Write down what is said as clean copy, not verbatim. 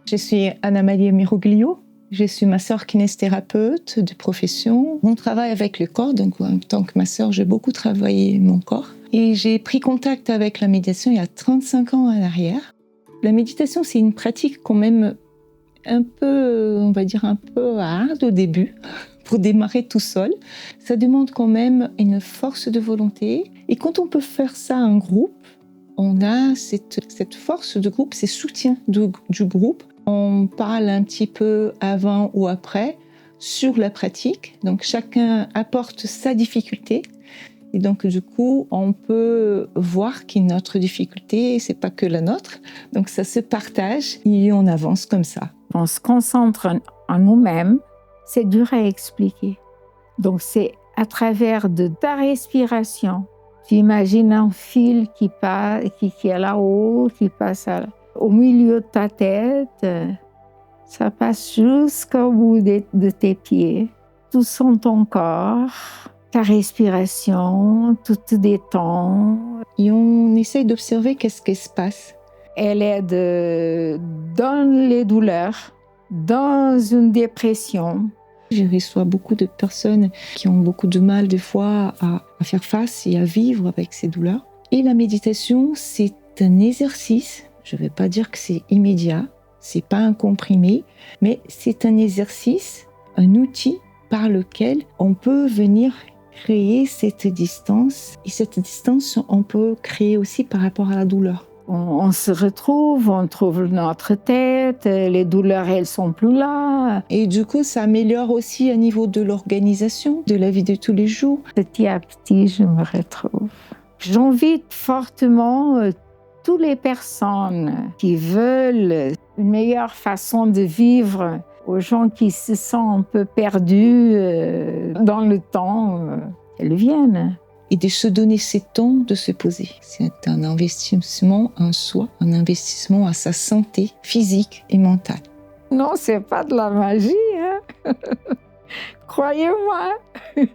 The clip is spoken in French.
Je suis Anna-Maria Miroglio. Je suis masseur kinésithérapeute de profession. On travaille avec le corps, donc en tant que masseur, j'ai beaucoup travaillé mon corps. Et j'ai pris contact avec la méditation il y a 35 ans en arrière. La méditation, c'est une pratique quand même un peu, on va dire un peu hard au début, pour démarrer tout seul. Ça demande quand même une force de volonté. Et quand on peut faire ça en groupe, on a cette force de groupe, ces soutiens du groupe. On parle un petit peu avant ou après sur la pratique. Donc chacun apporte sa difficulté. Et donc du coup, on peut voir que notre difficulté, c'est pas que la nôtre. Donc ça se partage et on avance comme ça. On se concentre en nous-mêmes. C'est dur à expliquer. Donc c'est à travers de ta respiration. Tu imagines un fil qui est là-haut, qui passe au milieu de ta tête. Ça passe jusqu'au bout de tes pieds. Tout sent ton corps, ta respiration, tout te détend. Et on essaye d'observer qu'est-ce qui se passe. Elle aide dans les douleurs, dans une dépression. Je reçois beaucoup de personnes qui ont beaucoup de mal des fois à faire face et à vivre avec ces douleurs. Et la méditation, c'est un exercice. Je ne vais pas dire que c'est immédiat, c'est pas un comprimé, mais c'est un exercice, un outil par lequel on peut venir créer cette distance. Et cette distance, on peut créer aussi par rapport à la douleur. On se retrouve, on trouve notre tête, les douleurs, elles sont plus là. Et du coup, ça améliore aussi au niveau de l'organisation, de la vie de tous les jours. Petit à petit, je me retrouve. J'invite fortement toutes les personnes qui veulent une meilleure façon de vivre, aux gens qui se sentent un peu perdus dans le temps, qu'elles viennent. Et de se donner ce temps de se poser. C'est un investissement en soi, un investissement à sa santé physique et mentale. Non, c'est pas de la magie, hein. Croyez-moi.